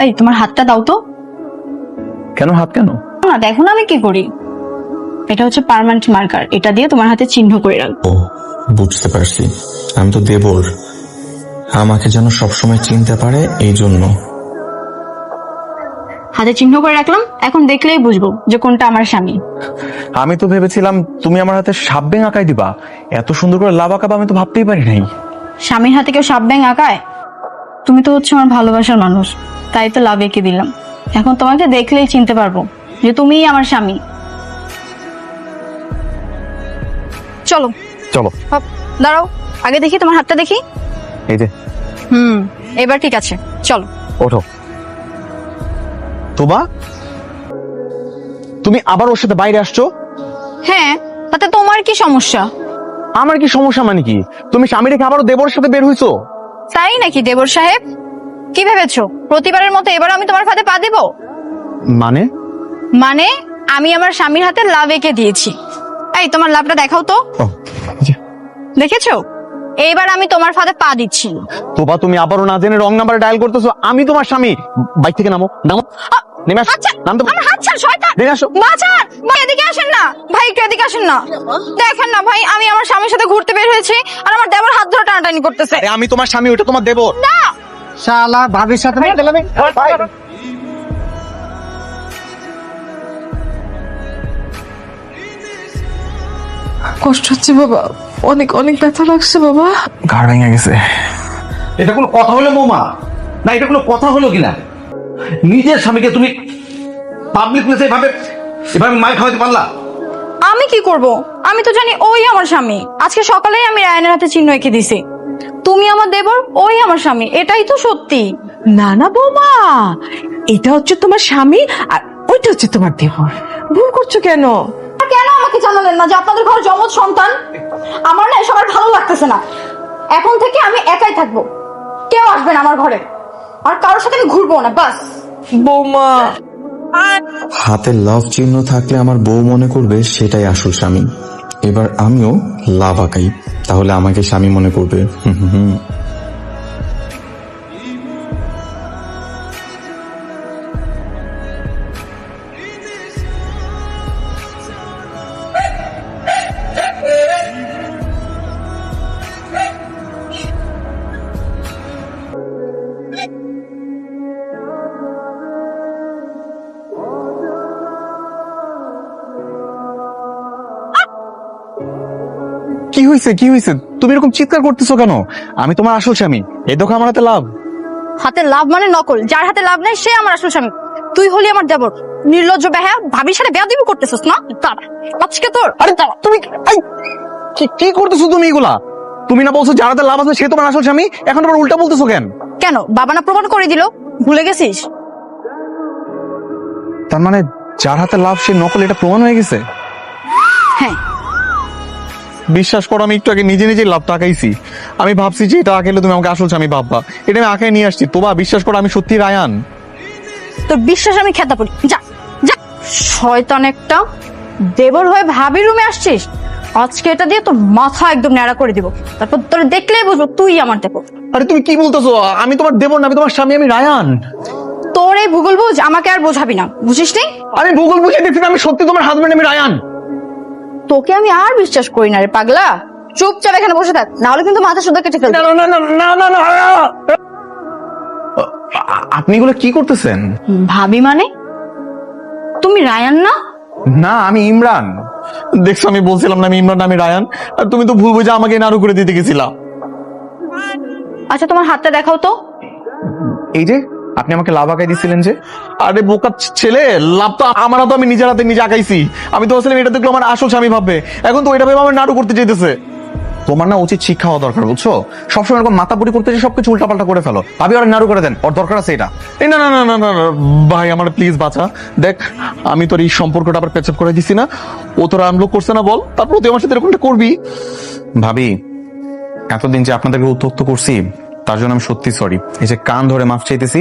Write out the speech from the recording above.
এই তোমার হাতটা দাও তো। কেন হাত কেন? না দেখো না আমি কি করি। এটা হচ্ছে পার্মানেন্ট মার্কার, এটা দিয়ে তোমার হাতে চিহ্ন করে রাখবো। ও বুঝতে পারছি, আমি তো দেবর, আমাকে যেন সবসময় চিনতে পারে এই জন্য। হাতে চিহ্ন করে রাখলাম, এখন দেখলেই বুঝবো যে কোনটা আমার স্বামী। আমি তো ভেবেছিলাম তুমি আমার হাতে সাপ ব্যাঙ আঁকাই দিবা, এত সুন্দর করে লাভ আঁকাবা আমি তো ভাবতেই পারি নাই। স্বামীর হাতে কেউ সাপ ব্যাঙ আঁকায়? তুমি তো হচ্ছে আমার ভালোবাসার মানুষ, তাই তো লাভ এঁকে দিলাম। এখন তোমাকে দেখলেই চিনতে পারবো যে তুমিই আমার স্বামী। চলো চলো। হপ, দাঁড়াও, আগে দেখি তোমার হাতটা দেখি। এই যে। এবার ঠিক আছে, চলো। ওঠো। তোবা, তুমি আবার ওর সাথে বাইরে আসছো? হ্যাঁ, তাতে তোমার কি সমস্যা? আমার কি সমস্যা মানে কি? তুমি স্বামী রেখে আবারও দেবরের সাথে বের হইছো? তাই নাকি দেবর সাহেব? কি ভেবেছো প্রতিবারের মতো এবার আমি তোমার ফাঁদে পা দেব? মানে? মানে আমি আমার স্বামীর হাতে লাভ এঁকে দিয়েছি। এই তোমার লাভটা দেখাও তো। দেখেছো? এইবার আমি তোমার ফাঁদে পা দিচ্ছি। তোবা, তুমি আবারও না জেনে রং নাম্বারে ডায়াল করতেছো। আমি তোমার স্বামী। বাইক থেকে নামো, নামো, নেমে আসো। নামতে আমার হাত ছাড় শয়তান। নেমে আসো। বাঁচান ভাই, এদিকে আসেন না ভাই, একটু এদিকে আসেন না। দেখেন না ভাই, আমি আমার স্বামীর সাথে ঘুরতে বের হয়েছি আর আমার দেবর হাত ধরে টানাটানি করতেছে। আরে আমি তোমার স্বামী, ওটা তোমার দেবর। না, শালা ভাবির সাথে কষ্ট হচ্ছে বাবা, অনেক অনেক ব্যথা লাগছে বাবা। ঘাড় ভেঙে গেছে। এটা কোনো কথা হলো বৌমা? না এটা কোনো কথা হলো কিনা? নিজের স্বামীকে তুমি পাবলিক প্লেসে এভাবে এভাবে মার খাওয়াতে পারলা? আমি কি করব? আমি তো জানি ওই আমার স্বামী। আজকে সকালেই আমি রায়নের হাতে চিহ্ন এঁকে দিছি। তুমি আমার দেবর, ওই আমার স্বামী, এটাই তো সত্যি। না না বৌমা, এটা হচ্ছে তোমার স্বামী আর ওইটা হচ্ছে তোমার দেবর। ভুল করছো কেন? কেন আমাকে জানালেন না যে আপনাদের ঘরে যমজ সন্তান? আমার না এসব আর ভালো লাগতেছে না। এখন থেকে আমি একাই থাকবো, কেউ আসবে না আমার ঘরে, আর কারোর সাথে আমি ঘুরবো না, বাস। বৌমা, হাতে লাভ চিহ্ন থাকলে আমার বউ মনে করবে সেটাই আসল স্বামী। এবার আমিও লাভ আঁকাই, তাহলে আমাকে স্বামী মনে করবে। কি হয়েছে, কি হয়েছে? তুমি এরকম চিৎকার করতেছো কেন? আমি তোমার আসল স্বামী, এই দেখো আমার হাতে লাভ। হাতে লাভ মানে নকল, যার হাতে লাভ নেই সে আমার আসল স্বামী। তুই হলি আমার দেবর, নির্লজ্জ বেহায়া, ভাবির সাথে বেয়াদবি করতেছিস না? দাঁড়া, আজকে তোর। আরে তুমি কি করতেছো তুমি এগুলা? তুমি না বলছো যার হাতে লাভ আছে সে তোমার আসল স্বামী, এখন আবার উল্টা বলতেছো কেন? কেন, বাবা না প্রমাণ করে দিল? ভুলে গেছিস? তার মানে যার হাতে লাভ সে নকল, এটা প্রমাণ হয়ে গেছে? হ্যাঁ। বিশ্বাস করো, আমি একটু আগে নিজে নিজে লাভটা আঁকাইছি। আমি ভাবছি যে এটা আঁকাইলে তুমি আমাকে আসল স্বামী ভাববা, এটা আমি আঁকাই নিয়ে আসছি। তোবা, বিশ্বাস করো আমি সত্যি রায়ান। তোর বিশ্বাস আমি খেতা পড়ি। যা যা, শয়তান একটা। দেবর হয়ে ভাবির রুমে আসছিস? আজকে এটা দিয়ে তোর মাথা একদম ন্যাড়া করে দিব, তারপর তোর দেখলেই বুঝবো তুই আমার দেবর। আরে তুমি কি বলতেছো? আমি তোমার দেবর না, আমি তোমার স্বামী, আমি রায়ান। তোর এই ভূগোল বুঝ আমাকে আর বোঝাবি না, বুঝিস নি? আমি ভূগোল বুঝে দেখছি না, আমি সত্যি তোমার হাজবেন্ড, আমি রায়ান। তোকে আমি আর বিশ্বাস করি না রে পাগলা। চুপচাপ এখানে বসে থাক, না হলে কিন্তু মাথা সুদ্ধা কেটে ফেলবো। না না না না না না না। আপনি এগুলো কি করতেছেন? ভাবি মানে? তুমি রায়ান না? না, আমি ইমরান। দেখছো, আমি বলছিলাম না আমি ইমরান, আমি রায়ান। আর তুমি তো ভুল বুঝে আমাকে নাড়ু করে দিতে গেছিলা। আচ্ছা তোমার হাতটা দেখাও তো। এই যে আপনি আমাকে লাভ আঁকাই দিছিলেন যে। আরে বোকা ছেলে, লাভ তো আমার হাতে, আমি নিজের হাতে নিজে আঁকাইছি। আমি তো বলছিলাম এটা দেখলো আমার আসল স্বামী ভাববে, এখন তো ওইটা ভেবে আমার নাড়ু করতে চাইতেছে। তোমার না উচিত শিক্ষা হওয়া দরকার, বুঝছো? সবসময় এরকম মাতাপুরি করতে যে সবকিছু উল্টাপাল্টা করে ফেলো। ভাবি ওরা নাড়ু করে দেন, ওর দরকার আছে এটা। এই না না না না না না, ভাই আমার প্লিজ বাঁচা। দেখ, আমি তোর এই সম্পর্কটা আবার পেচাপ করে দিছি না, ও তোর আনলক করছে না বল, তারপর তুই আমার সাথে এরকমটা করবি? ভাবি, এতদিন যে আপনাদেরকে উত্ত্যক্ত করছি তার জন্য আমি সত্যি সরি। এই যে কান ধরে মাফ চাইতেছি।